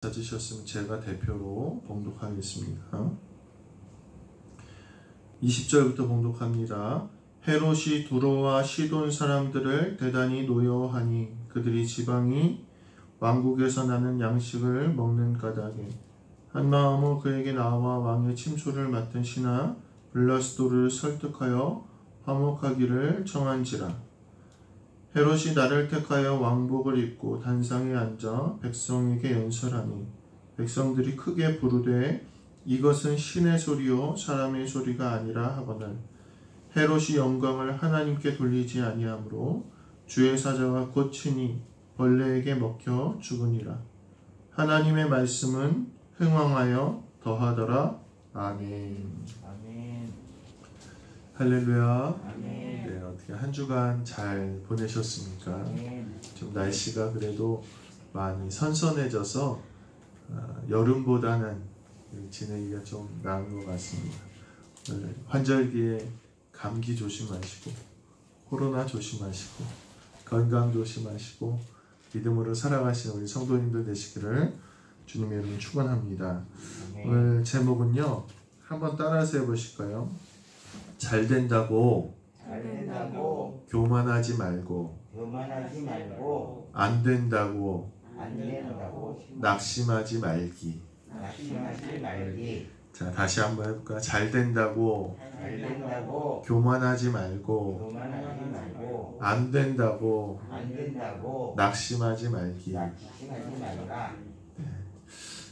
찾으셨으면 제가 대표로 봉독하겠습니다. 20절부터 봉독합니다. 헤롯이 두로와 시돈 사람들을 대단히 노여워하니 그들이 지방이 왕국에서 나는 양식을 먹는 까닭에 한 마음으로 그에게 나와 왕의 침소를 맡은 신하 블라스도를 설득하여 화목하기를 청한지라. 헤롯이 나를 택하여 왕복을 입고 단상에 앉아 백성에게 연설하니 백성들이 크게 부르되 이것은 신의 소리요 사람의 소리가 아니라 하거늘 헤롯이 영광을 하나님께 돌리지 아니하므로 주의 사자가 곧 친히 벌레에게 먹혀 죽으니라. 하나님의 말씀은 흥왕하여 더하더라. 아멘. 아멘. 할렐루야. 아멘. 네, 어떻게 한 주간 잘 보내셨습니까? 아멘. 좀 날씨가 그래도 많이 선선해져서 여름보다는 지내기가 좀 나은 것 같습니다. 환절기에 감기 조심하시고 코로나 조심하시고 건강 조심하시고 믿음으로 살아가시는 우리 성도님들 되시기를 주님의 이름으로 축원합니다. 아멘. 오늘 제목은요, 한번 따라서 해보실까요? 잘 된다고 교만하지 말고 안 된다고 낙심하지 말기. 자, 다시 한번 해볼까요? 잘 된다고 교만하지 말고 안 된다고 낙심하지 말기.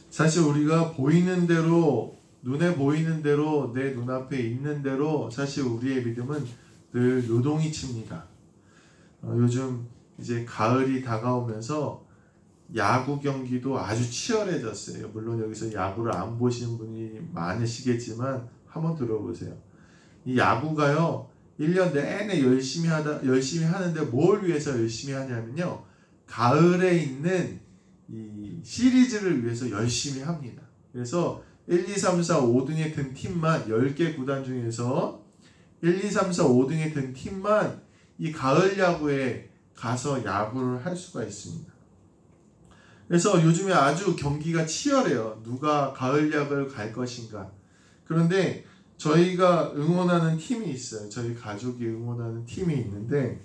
사실 우리가 보이는 대로, 눈에 보이는 대로, 내 눈앞에 있는 대로 사실 우리의 믿음은 늘 요동이 칩니다. 요즘 이제 가을이 다가오면서 야구 경기도 아주 치열해졌어요. 물론 여기서 야구를 안 보시는 분이 많으시겠지만 한번 들어보세요. 이 야구가요, 1년 내내 열심히 하는데 뭘 위해서 열심히 하냐면요, 가을에 있는 이 시리즈를 위해서 열심히 합니다. 그래서 1, 2, 3, 4, 5등에 든 팀만 10개 구단 중에서 1, 2, 3, 4, 5등에 든 팀만 이 가을 야구에 가서 야구를 할 수가 있습니다. 그래서 요즘에 아주 경기가 치열해요. 누가 가을 야구를 갈 것인가. 그런데 저희가 응원하는 팀이 있어요. 저희 가족이 응원하는 팀이 있는데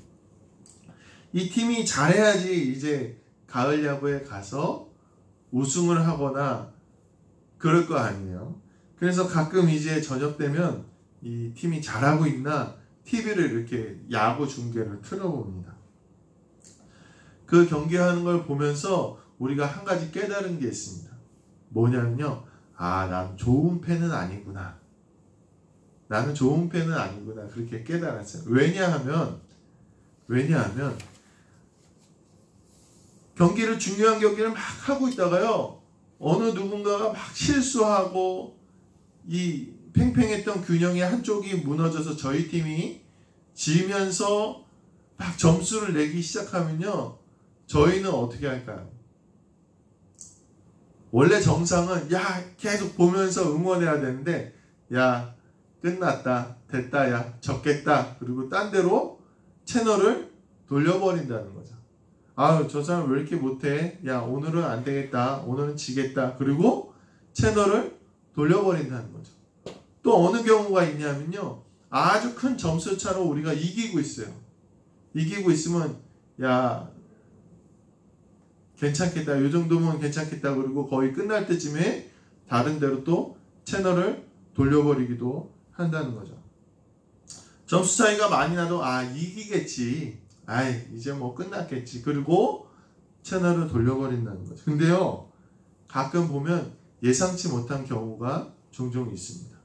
이 팀이 잘해야지 이제 가을 야구에 가서 우승을 하거나 그럴 거 아니에요. 그래서 가끔 이제 저녁 되면 이 팀이 잘하고 있나 TV를 이렇게 야구 중계를 틀어봅니다. 그 경기하는 걸 보면서 우리가 한 가지 깨달은 게 있습니다. 뭐냐면요, 난 좋은 팬은 아니구나. 나는 좋은 팬은 아니구나. 그렇게 깨달았어요. 왜냐하면 중요한 경기를 막 하고 있다가요, 어느 누군가가 막 실수하고 이 팽팽했던 균형의 한쪽이 무너져서 저희 팀이 지면서 막 점수를 내기 시작하면요, 저희는 어떻게 할까요? 원래 정상은 계속 보면서 응원해야 되는데 끝났다, 됐다, 졌겠다, 그리고 딴 데로 채널을 돌려버린다는 거죠. 저 사람 왜 이렇게 못해? 오늘은 안 되겠다, 오늘은 지겠다, 그리고 채널을 돌려버린다는 거죠. 또 어느 경우가 있냐면요, 아주 큰 점수 차로 우리가 이기고 있어요. 이기고 있으면 괜찮겠다, 이 정도면 괜찮겠다, 그리고 거의 끝날 때쯤에 다른 데로 또 채널을 돌려버리기도 한다는 거죠. 점수 차이가 많이 나도 이기겠지, 이제 뭐 끝났겠지, 그리고 채널을 돌려버린다는 거죠. 근데요, 가끔 보면 예상치 못한 경우가 종종 있습니다.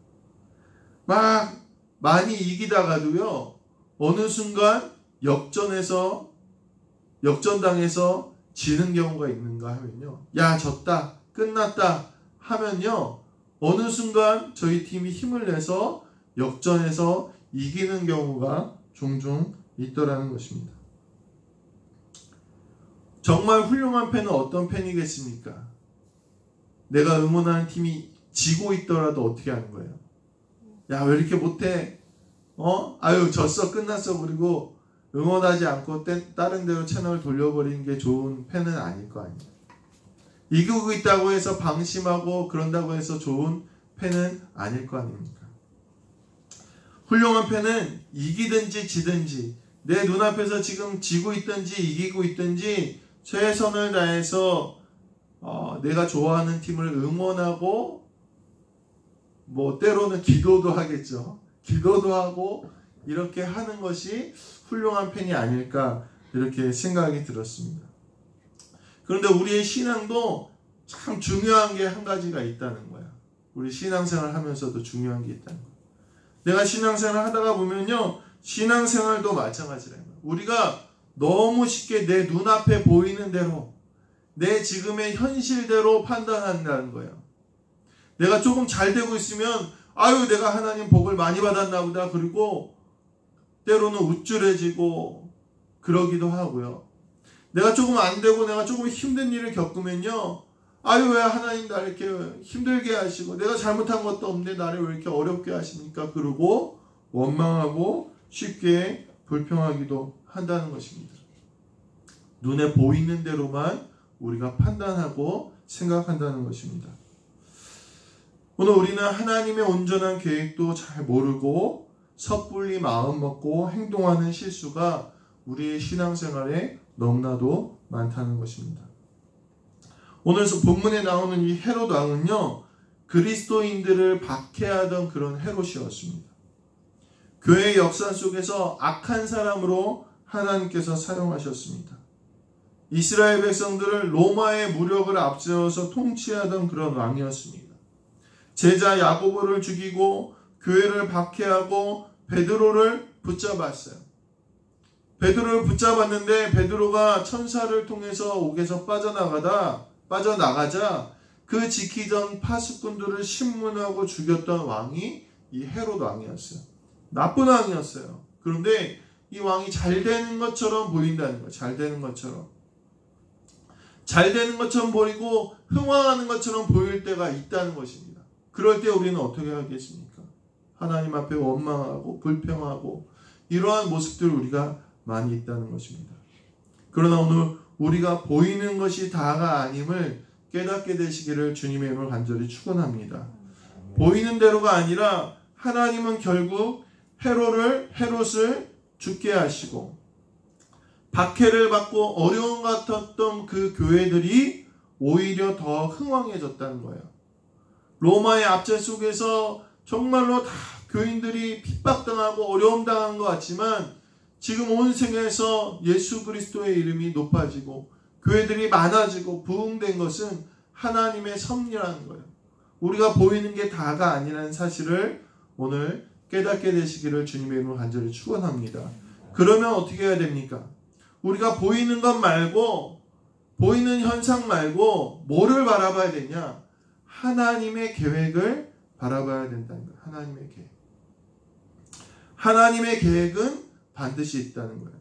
막 많이 이기다가도요, 어느 순간 역전당해서 지는 경우가 있는가 하면요, 졌다, 끝났다 하면요, 어느 순간 저희 팀이 힘을 내서 역전해서 이기는 경우가 종종 있더라는 것입니다. 정말 훌륭한 팬은 어떤 팬이겠습니까? 내가 응원하는 팀이 지고 있더라도 어떻게 하는 거예요? 왜 이렇게 못해? 졌어, 끝났어, 그리고 응원하지 않고 다른 데로 채널을 돌려버리는 게 좋은 팬은 아닐 거 아니에요. 이기고 있다고 해서 방심하고 그런다고 해서 좋은 패는 아닐 거 아닙니까? 훌륭한 패는 이기든지 지든지 내 눈앞에서 지금 지고 있든지 이기고 있든지 최선을 다해서 내가 좋아하는 팀을 응원하고 뭐 때로는 기도도 하겠죠. 기도도 하고 이렇게 하는 것이 훌륭한 팬이 아닐까 이렇게 생각이 들었습니다. 그런데 우리의 신앙도 참 중요한 게 한 가지가 있다는 거야. 우리 신앙생활 하면서도 중요한 게 있다는 거야. 내가 신앙생활 하다가 보면요, 신앙생활도 마찬가지라는 거야. 우리가 너무 쉽게 내 눈앞에 보이는 대로 내 지금의 현실대로 판단한다는 거예요. 내가 조금 잘 되고 있으면 아유 내가 하나님 복을 많이 받았나 보다. 그리고 때로는 우쭐해지고 그러기도 하고요. 내가 조금 안 되고 내가 조금 힘든 일을 겪으면요, 아유 왜 하나님 나를 이렇게 힘들게 하시고 내가 잘못한 것도 없는데 나를 왜 이렇게 어렵게 하십니까? 그러고 원망하고 쉽게 불평하기도 한다는 것입니다. 눈에 보이는 대로만 우리가 판단하고 생각한다는 것입니다. 오늘 우리는 하나님의 온전한 계획도 잘 모르고 섣불리 마음 먹고 행동하는 실수가 우리의 신앙생활에 너무나도 많다는 것입니다. 오늘 본문에 나오는 이 헤롯 왕은요, 그리스도인들을 박해하던 그런 헤롯이었습니다. 교회의 역사 속에서 악한 사람으로 하나님께서 사용하셨습니다. 이스라엘 백성들을 로마의 무력을 앞세워서 통치하던 그런 왕이었습니다. 제자 야고보를 죽이고 교회를 박해하고 베드로를 붙잡았어요. 베드로를 붙잡았는데 베드로가 천사를 통해서 옥에서 빠져나가자 그 지키던 파수꾼들을 신문하고 죽였던 왕이 이 헤롯 왕이었어요. 나쁜 왕이었어요. 그런데 이 왕이 잘 되는 것처럼 보인다는 거예요. 잘 되는 것처럼. 잘 되는 것처럼 보이고 흥왕하는 것처럼 보일 때가 있다는 것입니다. 그럴 때 우리는 어떻게 하겠습니까? 하나님 앞에 원망하고 불평하고 이러한 모습들을 우리가 많이 있다는 것입니다. 그러나 오늘 우리가 보이는 것이 다가 아님을 깨닫게 되시기를 주님의 이름으로 간절히 축원합니다. 보이는 대로가 아니라 하나님은 결국 헤롯을 죽게 하시고 박해를 받고 어려움 같았던 그 교회들이 오히려 더 흥왕해졌다는 거예요. 로마의 압제 속에서 정말로 다 교인들이 핍박당하고 어려움 당한 것 같지만 지금 온 세계에서 예수 그리스도의 이름이 높아지고 교회들이 많아지고 부흥된 것은 하나님의 섭리라는 거예요. 우리가 보이는 게 다가 아니라는 사실을 오늘 깨닫게 되시기를 주님의 이름으로 간절히 축원합니다. 그러면 어떻게 해야 됩니까? 우리가 보이는 것 말고 보이는 현상 말고 뭐를 바라봐야 되냐? 하나님의 계획을 바라봐야 된다는 거예요. 하나님의 계획. 하나님의 계획은 반드시 있다는 거예요.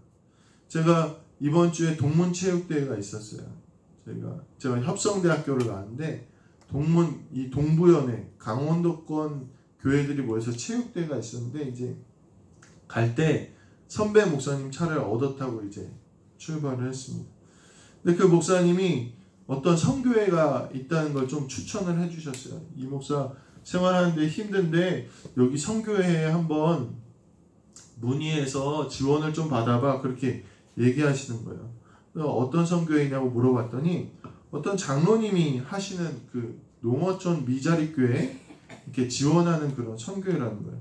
제가 이번 주에 동문체육대회가 있었어요. 제가 협성대학교를 나왔는데 이 동부연회 강원도권 교회들이 모여서 체육대회가 있었는데 이제 갈 때 선배 목사님 차를 얻어 타고 이제 출발을 했습니다. 근데 그 목사님이 어떤 선교회가 있다는 걸 좀 추천을 해주셨어요. 이 목사 생활하는데 힘든데 여기 선교회에 한번 문의해서 지원을 좀 받아봐, 그렇게 얘기하시는 거예요. 어떤 선교회냐고 물어봤더니 어떤 장로님이 하시는 그 농어촌 미자립교회 이렇게 지원하는 그런 선교회라는 거예요.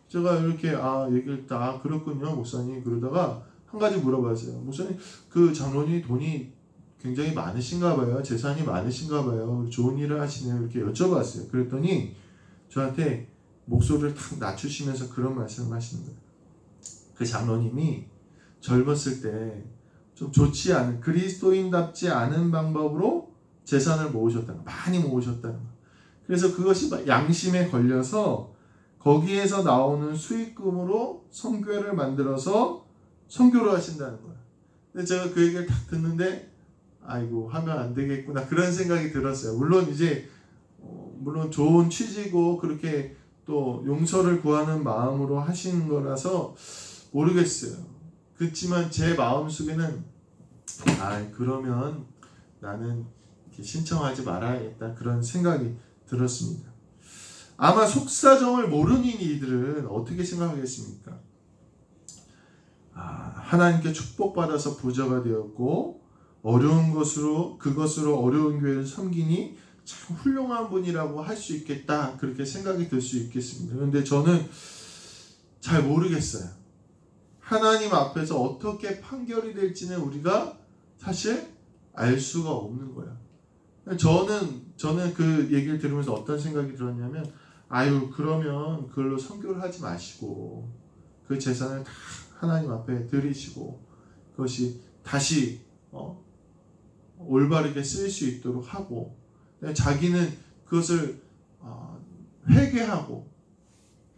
제가 이렇게 얘기를 다 그렇군요 목사님. 그러다가 한 가지 물어봤어요. 목사님, 그 장로님이 돈이 굉장히 많으신가 봐요. 재산이 많으신가 봐요. 좋은 일을 하시네요. 이렇게 여쭤봤어요. 그랬더니 저한테 목소리를 탁 낮추시면서 그런 말씀을 하시는 거예요. 그 장로님이 젊었을 때 좀 좋지 않은, 그리스도인답지 않은 방법으로 재산을 모으셨다는 거, 많이 모으셨다는 거. 그래서 그것이 양심에 걸려서 거기에서 나오는 수익금으로 선교회를 만들어서 선교를 하신다는 거예요. 근데 제가 그 얘기를 딱 듣는데 아이고 하면 안 되겠구나 그런 생각이 들었어요. 물론 이제 물론 좋은 취지고 그렇게 또 용서를 구하는 마음으로 하시는 거라서 모르겠어요. 그렇지만 제 마음속에는 그러면 나는 신청하지 말아야겠다 그런 생각이 들었습니다. 아마 속사정을 모르는 이들은 어떻게 생각하겠습니까? 하나님께 축복받아서 부자가 되었고 그것으로 어려운 교회를 섬기니 참 훌륭한 분이라고 할 수 있겠다 그렇게 생각이 들 수 있겠습니다. 그런데 저는 잘 모르겠어요. 하나님 앞에서 어떻게 판결이 될지는 우리가 사실 알 수가 없는 거예요. 저는 그 얘기를 들으면서 어떤 생각이 들었냐면 그러면 그걸로 선교를 하지 마시고 그 재산을 다 하나님 앞에 드리시고 그것이 다시 올바르게 쓰일 수 있도록 하고 자기는 그것을 회개하고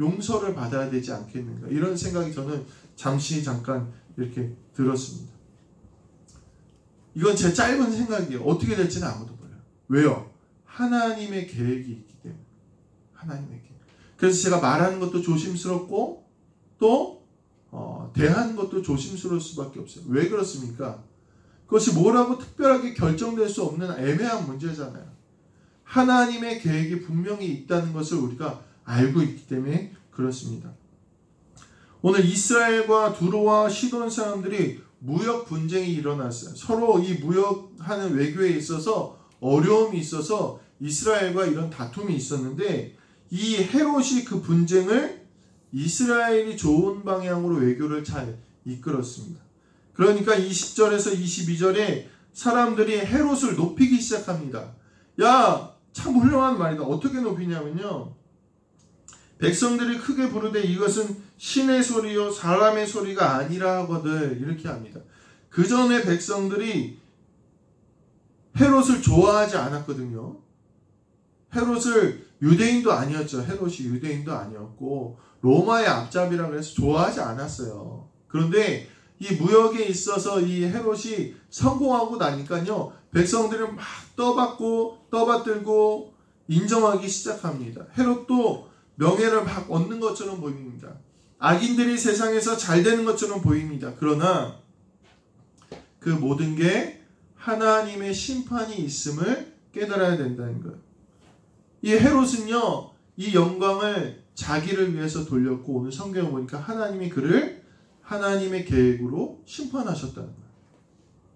용서를 받아야 되지 않겠는가 이런 생각이 저는 잠깐 이렇게 들었습니다. 이건 제 짧은 생각이에요. 어떻게 될지는 아무도 몰라요. 왜요? 하나님의 계획이 있기 때문에. 하나님의 계획. 그래서 제가 말하는 것도 조심스럽고 또 대하는 것도 조심스러울 수밖에 없어요. 왜 그렇습니까? 그것이 뭐라고 특별하게 결정될 수 없는 애매한 문제잖아요. 하나님의 계획이 분명히 있다는 것을 우리가 알고 있기 때문에 그렇습니다. 오늘 이스라엘과 두로와 시돈 사람들이 무역 분쟁이 일어났어요. 서로 이 무역하는 외교에 있어서 어려움이 있어서 이스라엘과 이런 다툼이 있었는데 이 헤롯이 그 분쟁을 이스라엘이 좋은 방향으로 외교를 잘 이끌었습니다. 그러니까 20절에서 22절에 사람들이 헤롯을 높이기 시작합니다. 참 훌륭한 말이다. 어떻게 높이냐면요. 백성들이 크게 부르되 이것은 신의 소리요 사람의 소리가 아니라 하거든 이렇게 합니다. 그 전에 백성들이 헤롯을 좋아하지 않았거든요. 헤롯을 유대인도 아니었죠. 헤롯이 유대인도 아니었고 로마의 앞잡이라고 해서 좋아하지 않았어요. 그런데 이 무역에 있어서 이 헤롯이 성공하고 나니까요. 백성들이 막 떠받들고 인정하기 시작합니다. 헤롯도 명예를 막 얻는 것처럼 보입니다. 악인들이 세상에서 잘 되는 것처럼 보입니다. 그러나 그 모든 게 하나님의 심판이 있음을 깨달아야 된다는 거예요. 이 헤롯은요. 이 영광을 자기를 위해서 돌렸고 오늘 성경을 보니까 하나님이 그를 하나님의 계획으로 심판하셨다는 거예요.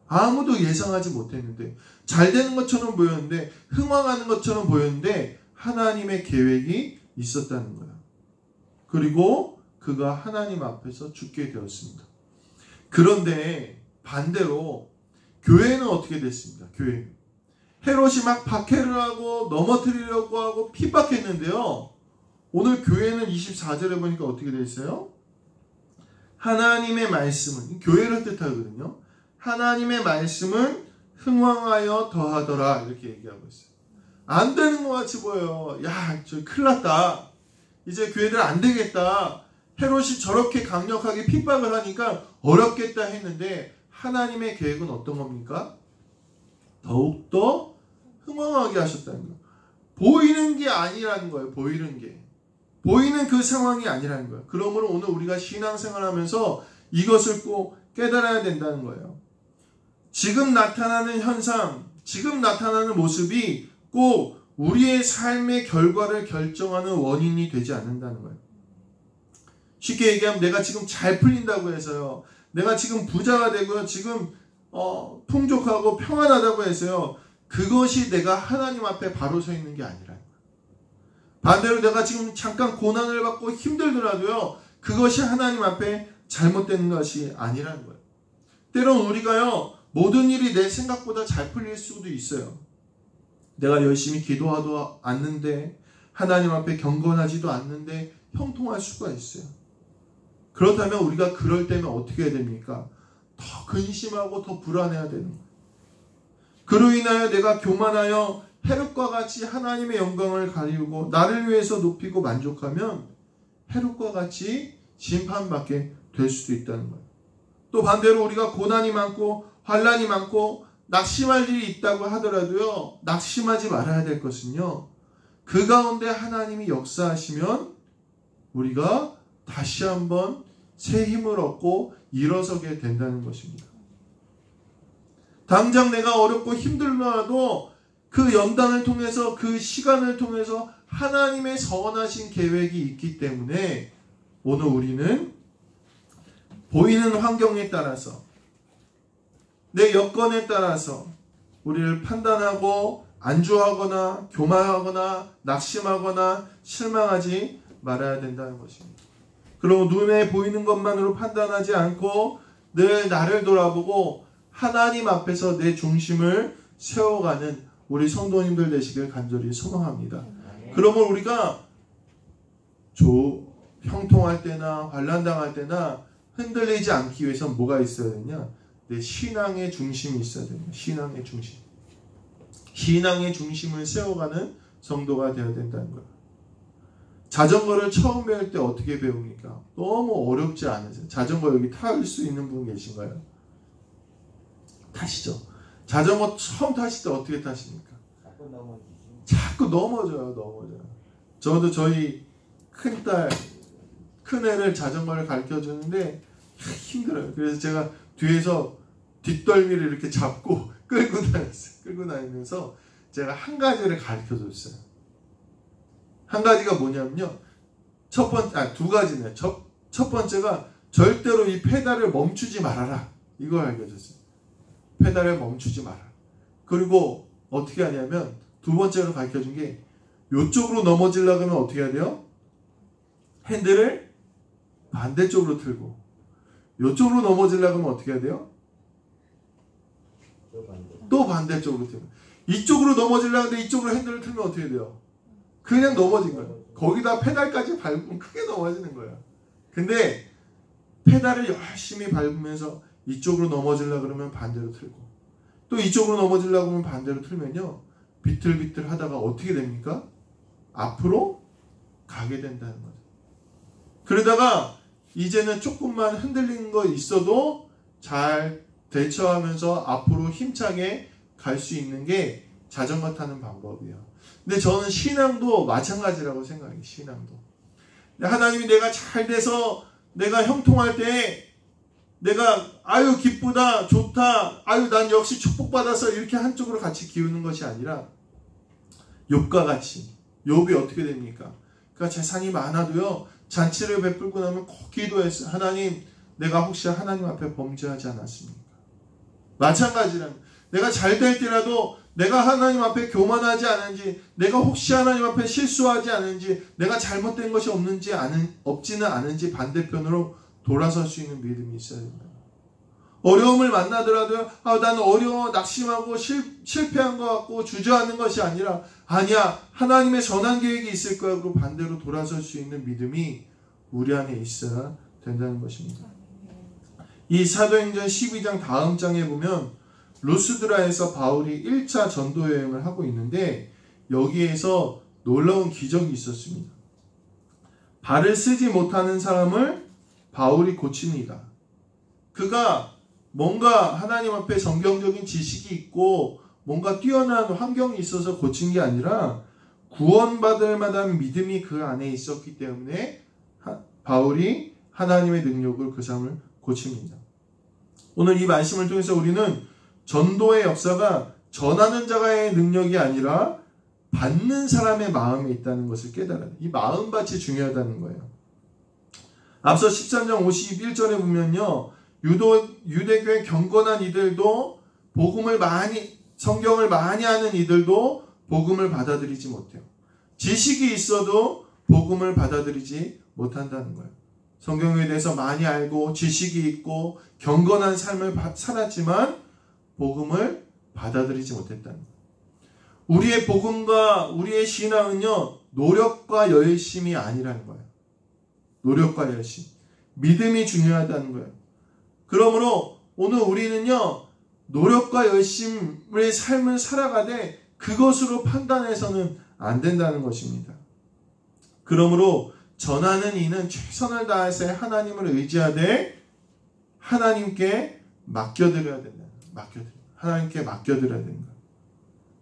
아무도 예상하지 못했는데 잘 되는 것처럼 보였는데 흥왕하는 것처럼 보였는데 하나님의 계획이 있었다는 거예요. 그리고 그가 하나님 앞에서 죽게 되었습니다. 그런데 반대로 교회는 어떻게 됐습니까? 교회는 헤롯이 막 박해를 하고 넘어뜨리려고 하고 핍박했는데요. 오늘 교회는 24절에 보니까 어떻게 되어 있어요? 하나님의 말씀은 교회를 뜻하거든요. 하나님의 말씀은 흥왕하여 더하더라 이렇게 얘기하고 있어요. 안 되는 것 같이 보여요. 저 큰일 났다. 이제 교회들 안 되겠다. 헤롯이 저렇게 강력하게 핍박을 하니까 어렵겠다 했는데 하나님의 계획은 어떤 겁니까? 더욱더 흥왕하게 하셨다는 거예요. 보이는 게 아니라는 거예요. 보이는 그 상황이 아니라는 거예요. 그러므로 오늘 우리가 신앙생활하면서 이것을 꼭 깨달아야 된다는 거예요. 지금 나타나는 현상, 지금 나타나는 모습이 꼭 우리의 삶의 결과를 결정하는 원인이 되지 않는다는 거예요. 쉽게 얘기하면 내가 지금 잘 풀린다고 해서요. 내가 지금 부자가 되고요. 지금 풍족하고 평안하다고 해서요. 그것이 내가 하나님 앞에 바로 서 있는 게 아니라는 거예요. 반대로 내가 지금 잠깐 고난을 받고 힘들더라도요. 그것이 하나님 앞에 잘못된 것이 아니라는 거예요. 때론 우리가요. 모든 일이 내 생각보다 잘 풀릴 수도 있어요. 내가 열심히 기도하도 않는데 하나님 앞에 경건하지도 않는데 형통할 수가 있어요. 그렇다면 우리가 그럴 때면 어떻게 해야 됩니까? 더 근심하고 더 불안해야 되는 거예요. 그로 인하여 내가 교만하여 헤롯과 같이 하나님의 영광을 가리우고 나를 위해서 높이고 만족하면 헤롯과 같이 심판받게 될 수도 있다는 거예요. 또 반대로 우리가 고난이 많고 환난이 많고 낙심할 일이 있다고 하더라도요. 낙심하지 말아야 될 것은요. 그 가운데 하나님이 역사하시면 우리가 다시 한번 새 힘을 얻고 일어서게 된다는 것입니다. 당장 내가 어렵고 힘들더라도 그 연단을 통해서 그 시간을 통해서 하나님의 선하신 계획이 있기 때문에 오늘 우리는 보이는 환경에 따라서 내 여건에 따라서 우리를 판단하고 안주하거나 교만하거나 낙심하거나 실망하지 말아야 된다는 것입니다. 그리고 눈에 보이는 것만으로 판단하지 않고 늘 나를 돌아보고 하나님 앞에서 내 중심을 세워가는 우리 성도님들 되시길 간절히 소망합니다. 그러면 우리가 형통할 때나 환난당할 때나 흔들리지 않기 위해서는 뭐가 있어야 되냐? 내 신앙의 중심이 있어야 됩니다. 신앙의 중심. 신앙의 중심을 세워가는 성도가 되어야 된다는 거예요. 자전거를 처음 배울 때 어떻게 배웁니까? 너무 어렵지 않으세요? 자전거 여기 탈 수 있는 분 계신가요? 타시죠. 자전거 처음 타실 때 어떻게 타십니까? 자꾸 넘어져요. 저도 저희 큰애를 자전거를 가르쳐 주는데 힘들어요. 그래서 제가 뒤에서 뒷덜미를 이렇게 잡고 끌고 다니면서 제가 한 가지를 가르쳐 줬어요. 한 가지가 뭐냐면요. 두 가지네요. 첫 번째가 절대로 이 페달을 멈추지 말아라. 이걸 알려줬어요. 페달을 멈추지 마라. 그리고 어떻게 하냐면 두 번째로 가르쳐 준 게 이쪽으로 넘어지려고 하면 어떻게 해야 돼요? 핸들을 반대쪽으로 틀고 이쪽으로 넘어지려고 하면 어떻게 해야 돼요? 또 반대쪽으로 틀고 이쪽으로 넘어지려고 하는데 이쪽으로 핸들을 틀면 어떻게 돼요? 그냥 넘어진 거예요. 거기다 페달까지 밟으면 크게 넘어지는 거예요. 근데 페달을 열심히 밟으면서 이쪽으로 넘어지려고 그러면 반대로 틀고 또 이쪽으로 넘어지려고 하면 반대로 틀면요. 비틀비틀 하다가 어떻게 됩니까? 앞으로 가게 된다는 거죠. 그러다가 이제는 조금만 흔들리는 거 있어도 잘 대처하면서 앞으로 힘차게 갈 수 있는 게 자전거 타는 방법이에요. 근데 저는 신앙도 마찬가지라고 생각해요. 신앙도. 하나님이 내가 잘 돼서 내가 형통할 때 내가 아유 기쁘다 좋다 아유 난 역시 축복받아서 이렇게 한쪽으로 같이 기우는 것이 아니라 욥과 같이 욥이 어떻게 됩니까? 그러니까 재산이 많아도요 잔치를 베풀고 나면 꼭 기도했어요. 하나님 내가 혹시 하나님 앞에 범죄하지 않았습니까? 마찬가지라면 내가 잘 될 때라도 내가 하나님 앞에 교만하지 않은지 내가 혹시 하나님 앞에 실수하지 않은지 내가 잘못된 것이 없지는 않은지 반대편으로 돌아설 수 있는 믿음이 있어야 된다. 어려움을 만나더라도 나는 어려워 낙심하고 실패한 것 같고 주저하는 것이 아니라 아니야 하나님의 선한 계획이 있을 거야 그리고 반대로 돌아설 수 있는 믿음이 우리 안에 있어야 된다는 것입니다. 이 사도행전 12장 다음 장에 보면 루스드라에서 바울이 1차 전도 여행을 하고 있는데 여기에서 놀라운 기적이 있었습니다. 발을 쓰지 못하는 사람을 바울이 고칩니다. 그가 뭔가 하나님 앞에 성경적인 지식이 있고 뭔가 뛰어난 환경이 있어서 고친 게 아니라 구원받을 만한 믿음이 그 안에 있었기 때문에 바울이 하나님의 능력을 그 사람을 고칩니다. 오늘 이 말씀을 통해서 우리는 전도의 역사가 전하는 자의 능력이 아니라 받는 사람의 마음에 있다는 것을 깨달아야 돼요. 이 마음밭이 중요하다는 거예요. 앞서 13장 51절에 보면요. 유대교의 경건한 이들도 성경을 많이 아는 이들도 복음을 받아들이지 못해요. 지식이 있어도 복음을 받아들이지 못한다는 거예요. 성경에 대해서 많이 알고 지식이 있고 경건한 삶을 살았지만 복음을 받아들이지 못했다는 거예요. 우리의 복음과 우리의 신앙은요. 노력과 열심이 아니라는 거예요. 노력과 열심. 믿음이 중요하다는 거예요. 그러므로 오늘 우리는요. 노력과 열심의 삶을 살아가되 그것으로 판단해서는 안 된다는 것입니다. 그러므로 전하는 이는 최선을 다해서 하나님을 의지하되 하나님께 맡겨드려야 된다. 하나님께 맡겨드려야 된다.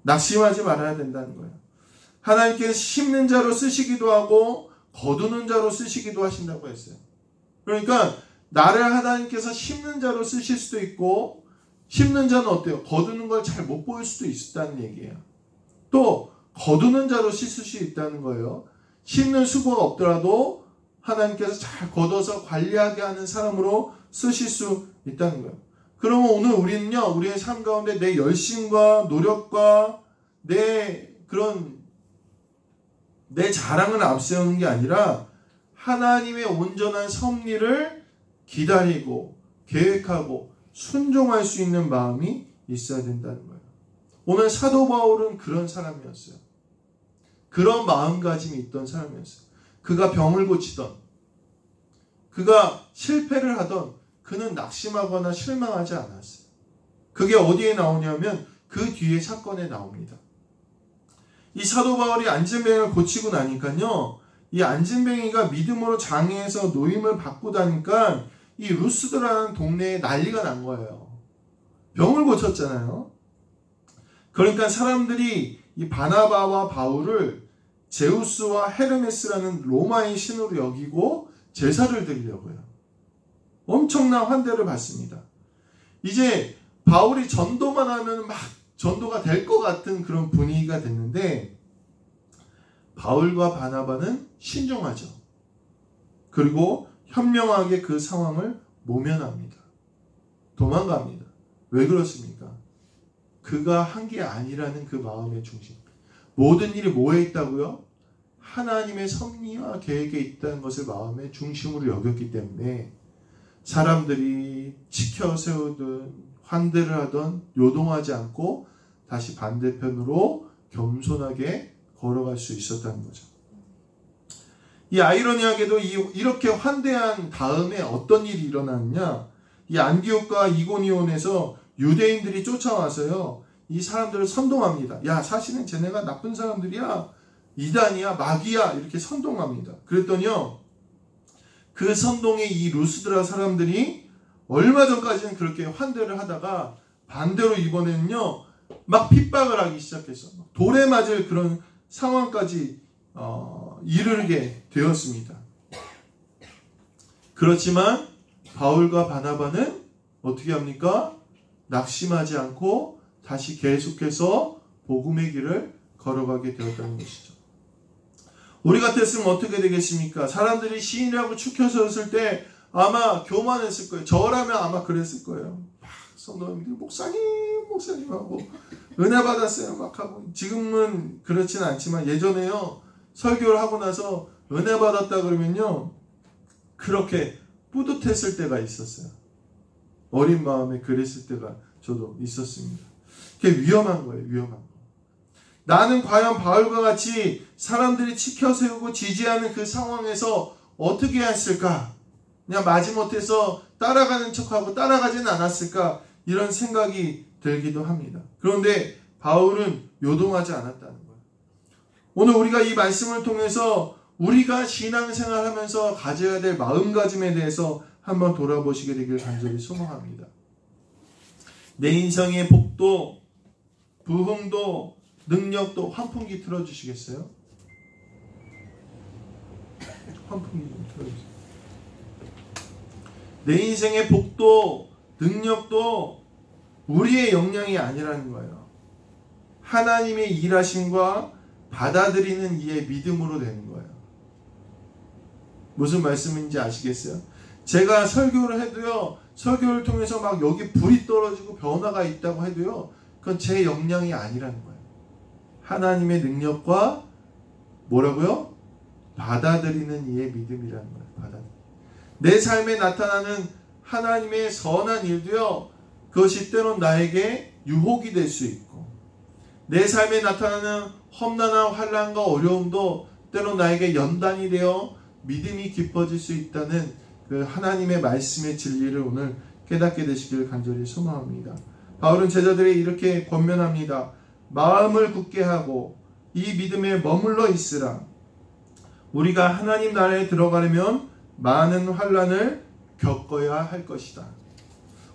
낙심하지 말아야 된다는 거예요. 하나님께 심는 자로 쓰시기도 하고 거두는 자로 쓰시기도 하신다고 했어요. 그러니까 나를 하나님께서 심는 자로 쓰실 수도 있고 심는 자는 어때요? 거두는 걸 잘 못 보일 수도 있다는 얘기예요. 또 거두는 자로 씻을 수 있다는 거예요. 씻는 수고가 없더라도 하나님께서 잘 걷어서 관리하게 하는 사람으로 쓰실 수 있다는 거예요. 그러면 오늘 우리는요, 우리의 삶 가운데 내 열심과 노력과 내 자랑을 앞세우는 게 아니라 하나님의 온전한 섭리를 기다리고 계획하고 순종할 수 있는 마음이 있어야 된다는 거예요. 오늘 사도 바울은 그런 사람이었어요. 그런 마음가짐이 있던 사람이었어요. 그가 병을 고치던, 그가 실패를 하던, 그는 낙심하거나 실망하지 않았어요. 그게 어디에 나오냐면 그 뒤에 사건에 나옵니다. 이 사도 바울이 안진뱅이를 고치고 나니까요, 이 안진뱅이가 믿음으로 장애에서 노임을 받고 나니까 이 루스드라는 동네에 난리가 난 거예요. 병을 고쳤잖아요. 그러니까 사람들이 이 바나바와 바울을 제우스와 헤르메스라는 로마의 신으로 여기고 제사를 드리려고요. 엄청난 환대를 받습니다. 이제 바울이 전도만 하면 막 전도가 될 것 같은 그런 분위기가 됐는데, 바울과 바나바는 신중하죠. 그리고 현명하게 그 상황을 모면합니다. 도망갑니다. 왜 그렇습니까? 그가 한 게 아니라는 그 마음의 중심. 모든 일이 뭐에 있다고요? 하나님의 섭리와 계획에 있다는 것을 마음의 중심으로 여겼기 때문에 사람들이 지켜 세우든 환대를 하던 요동하지 않고 다시 반대편으로 겸손하게 걸어갈 수 있었다는 거죠. 이 아이러니하게도 이렇게 환대한 다음에 어떤 일이 일어났냐? 이 안디옥과 이고니온에서 유대인들이 쫓아와서요, 이 사람들을 선동합니다. 야, 사실은 쟤네가 나쁜 사람들이야, 이단이야, 마귀야, 이렇게 선동합니다. 그랬더니요, 그 선동에 이 루스드라 사람들이 얼마 전까지는 그렇게 환대를 하다가 반대로 이번에는요, 막 핍박을 하기 시작했어. 돌에 맞을 그런 상황까지 이르게 되었습니다. 그렇지만 바울과 바나바는 어떻게 합니까? 낙심하지 않고 다시 계속해서 복음의 길을 걸어가게 되었다는 것이죠. 우리 같았으면 어떻게 되겠습니까? 사람들이 시인이라고 축혀 세웠을 때 아마 교만했을 거예요. 저라면 아마 그랬을 거예요. 막 성도님들이 목사님 하고 은혜 받았어요 막 하고. 지금은 그렇진 않지만 예전에요, 설교를 하고 나서 은혜 받았다 그러면요, 그렇게 뿌듯했을 때가 있었어요. 어린 마음에 그랬을 때가 저도 있었습니다. 그게 위험한 거예요. 위험한 거. 나는 과연 바울과 같이 사람들이 지켜 세우고 지지하는 그 상황에서 어떻게 했을까? 그냥 마지못해서 따라가는 척하고 따라가지는 않았을까? 이런 생각이 들기도 합니다. 그런데 바울은 요동하지 않았다는 거예요. 오늘 우리가 이 말씀을 통해서 우리가 신앙생활 하면서 가져야 될 마음가짐에 대해서 한번 돌아보시게 되길 간절히 소망합니다. 내 인생의 복도, 부흥도, 능력도, 환풍기 틀어주시겠어요? 환풍기 좀 틀어주세요. 내 인생의 복도, 능력도 우리의 역량이 아니라는 거예요. 하나님의 일하심과 받아들이는 이의 믿음으로 되는 거예요. 무슨 말씀인지 아시겠어요? 제가 설교를 해도요, 설교를 통해서 막 여기 불이 떨어지고 변화가 있다고 해도요, 그건 제 역량이 아니라는 거예요. 하나님의 능력과 뭐라고요? 받아들이는 이의 믿음이라는 거예요. 내 삶에 나타나는 하나님의 선한 일도요, 그것이 때론 나에게 유혹이 될 수 있고, 내 삶에 나타나는 험난한 환난과 어려움도 때론 나에게 연단이 되어 믿음이 깊어질 수 있다는 그 하나님의 말씀의 진리를 오늘 깨닫게 되시길 간절히 소망합니다. 바울은 제자들이 이렇게 권면합니다. 마음을 굳게 하고 이 믿음에 머물러 있으라. 우리가 하나님 나라에 들어가려면 많은 환난을 겪어야 할 것이다.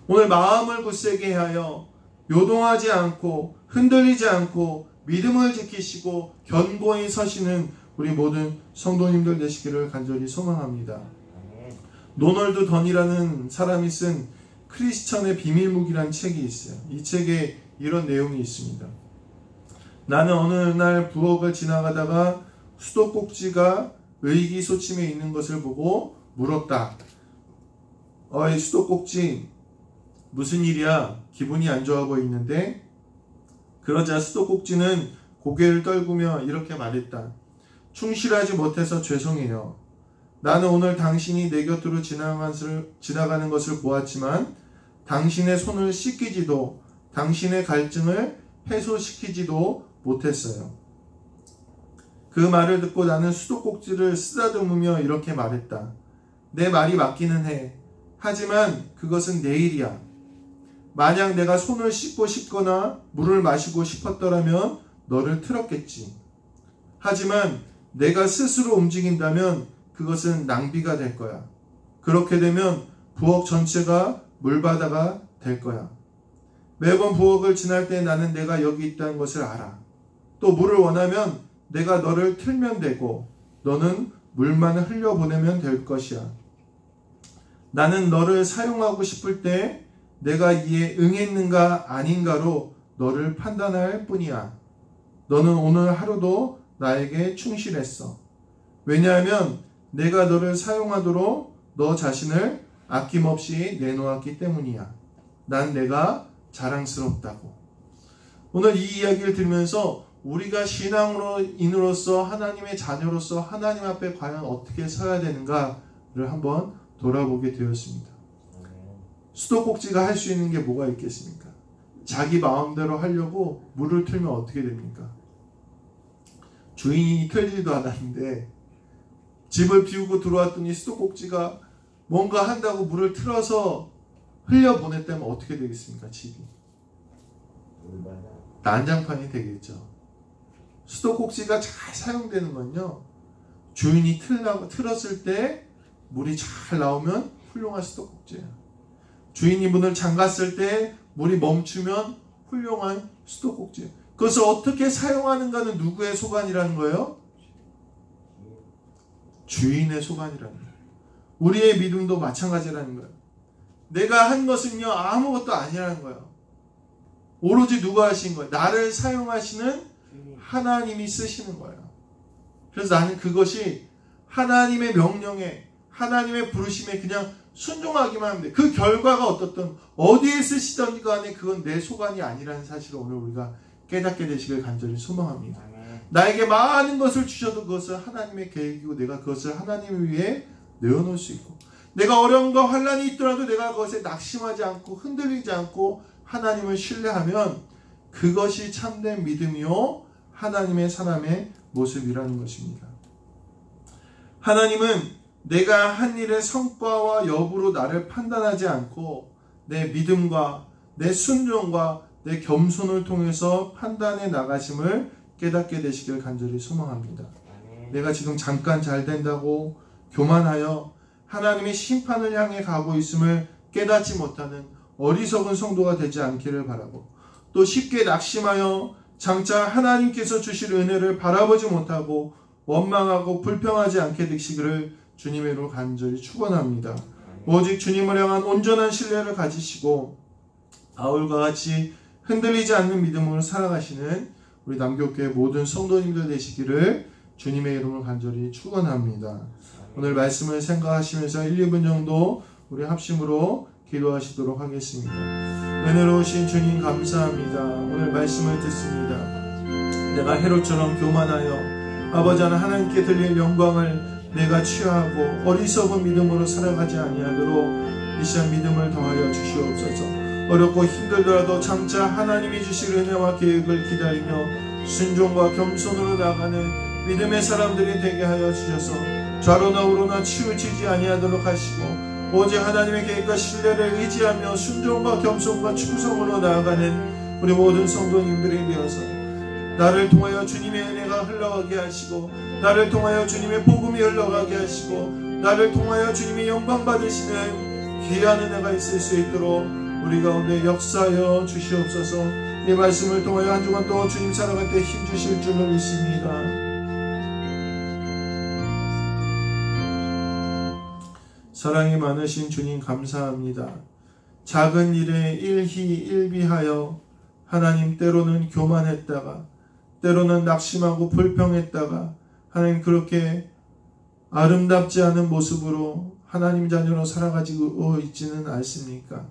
오늘 마음을 굳세게 하여 요동하지 않고 흔들리지 않고 믿음을 지키시고 견고히 서시는 우리 모든 성도님들 되시기를 간절히 소망합니다. 노널드 던이라는 사람이 쓴 크리스천의 비밀무기라는 책이 있어요. 이 책에 이런 내용이 있습니다. 나는 어느 날 부엌을 지나가다가 수도꼭지가 의기소침해 있는 것을 보고 물었다. 어이 수도꼭지, 무슨 일이야? 기분이 안 좋아 보이는데? 그러자 수도꼭지는 고개를 떨구며 이렇게 말했다. 충실하지 못해서 죄송해요. 나는 오늘 당신이 내 곁으로 지나가는 것을 보았지만 당신의 손을 씻기지도 당신의 갈증을 해소시키지도 못했어요. 그 말을 듣고 나는 수도꼭지를 쓰다듬으며 이렇게 말했다. 내 말이 맞기는 해. 하지만 그것은 내 일이야. 만약 내가 손을 씻고 싶거나 물을 마시고 싶었더라면 너를 틀었겠지. 하지만 내가 스스로 움직인다면 그것은 낭비가 될 거야. 그렇게 되면 부엌 전체가 물바다가 될 거야. 매번 부엌을 지날 때 나는 내가 여기 있다는 것을 알아. 또 물을 원하면 내가 너를 틀면 되고 너는 물만 흘려보내면 될 것이야. 나는 너를 사용하고 싶을 때 내가 이에 응했는가 아닌가로 너를 판단할 뿐이야. 너는 오늘 하루도 나에게 충실했어. 왜냐하면 내가 너를 사용하도록 너 자신을 아낌없이 내놓았기 때문이야. 난 내가 자랑스럽다고. 오늘 이 이야기를 들으면서 우리가 신앙인으로서 하나님의 자녀로서 하나님 앞에 과연 어떻게 서야 되는가를 한번 돌아보게 되었습니다. 수도꼭지가 할 수 있는 게 뭐가 있겠습니까? 자기 마음대로 하려고 물을 틀면 어떻게 됩니까? 주인이 틀지도 않았는데 집을 비우고 들어왔더니 수도꼭지가 뭔가 한다고 물을 틀어서 흘려보냈다면 어떻게 되겠습니까? 집이 난장판이 되겠죠. 수도꼭지가 잘 사용되는 건요, 주인이 틀었을 때 물이 잘 나오면 훌륭한 수도꼭지예요. 주인이 문을 잠갔을 때 물이 멈추면 훌륭한 수도꼭지예요. 그것을 어떻게 사용하는가는 누구의 소관이라는 거예요? 주인의 소관이라는 거예요. 우리의 믿음도 마찬가지라는 거예요. 내가 한 것은요 아무것도 아니라는 거예요. 오로지 누가 하신 거예요? 나를 사용하시는 하나님이 쓰시는 거예요. 그래서 나는 그것이 하나님의 명령에, 하나님의 부르심에 그냥 순종하기만 하면 돼. 그 결과가 어떻든 어디에 쓰시던 간에 그건 내 소관이 아니라는 사실을 오늘 우리가 깨닫게 되시길 간절히 소망합니다. 나에게 많은 것을 주셔도 그것은 하나님의 계획이고 내가 그것을 하나님을 위해 내어놓을 수 있고, 내가 어려움과 환난이 있더라도 내가 그것에 낙심하지 않고 흔들리지 않고 하나님을 신뢰하면 그것이 참된 믿음이요 하나님의 사람의 모습이라는 것입니다. 하나님은 내가 한 일의 성과와 여부로 나를 판단하지 않고 내 믿음과 내 순종과 내 겸손을 통해서 판단해 나가심을 깨닫게 되시길 간절히 소망합니다. 내가 지금 잠깐 잘 된다고 교만하여 하나님의 심판을 향해 가고 있음을 깨닫지 못하는 어리석은 성도가 되지 않기를 바라고, 또 쉽게 낙심하여 장차 하나님께서 주실 은혜를 바라보지 못하고 원망하고 불평하지 않게 되시기를 주님의 이름으로 간절히 축원합니다. 오직 주님을 향한 온전한 신뢰를 가지시고 바울과 같이 흔들리지 않는 믿음으로 살아가시는 우리 남교회 모든 성도님들 되시기를 주님의 이름으로 간절히 축원합니다. 오늘 말씀을 생각하시면서 1, 2분 정도 우리 합심으로 기도하시도록 하겠습니다. 은혜로우신 주님 감사합니다. 오늘 말씀을 듣습니다. 내가 헤롯처럼 교만하여 아버지 하나님께 드릴 영광을 내가 취하고 어리석은 믿음으로 살아가지 아니하도록 이 시간 믿음을 더하여 주시옵소서. 어렵고 힘들더라도 장차 하나님이 주실 은혜와 계획을 기다리며 순종과 겸손으로 나가는 믿음의 사람들이 되게 하여 주셔서 좌로나 우로나 치우치지 아니하도록 하시고 오직 하나님의 계획과 신뢰를 의지하며 순종과 겸손과 충성으로 나아가는 우리 모든 성도님들이 되어서 나를 통하여 주님의 은혜가 흘러가게 하시고 나를 통하여 주님의 복음이 흘러가게 하시고 나를 통하여 주님의 영광 받으시는 귀한 은혜가 있을 수 있도록 우리 가운데 역사하여 주시옵소서. 이 말씀을 통하여 한 주간 또 주님 살아갈 때 힘 주실 줄로 믿습니다. 사랑이 많으신 주님 감사합니다. 작은 일에 일희일비하여 하나님 때로는 교만했다가 때로는 낙심하고 불평했다가 하나님 그렇게 아름답지 않은 모습으로 하나님 자녀로 살아가지고 있지는 않습니까?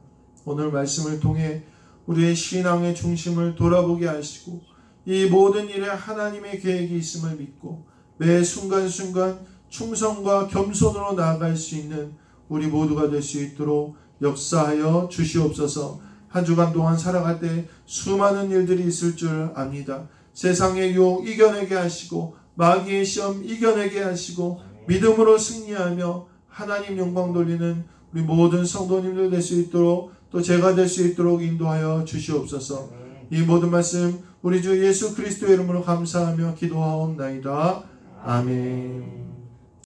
오늘 말씀을 통해 우리의 신앙의 중심을 돌아보게 하시고 이 모든 일에 하나님의 계획이 있음을 믿고 매 순간순간 충성과 겸손으로 나아갈 수 있는 우리 모두가 될 수 있도록 역사하여 주시옵소서. 한 주간 동안 살아갈 때 수많은 일들이 있을 줄 압니다. 세상의 유혹 이겨내게 하시고 마귀의 시험 이겨내게 하시고 믿음으로 승리하며 하나님 영광 돌리는 우리 모든 성도님들 될 수 있도록 또 제가 될 수 있도록 인도하여 주시옵소서. 이 모든 말씀 우리 주 예수 그리스도의 이름으로 감사하며 기도하옵나이다. 아멘.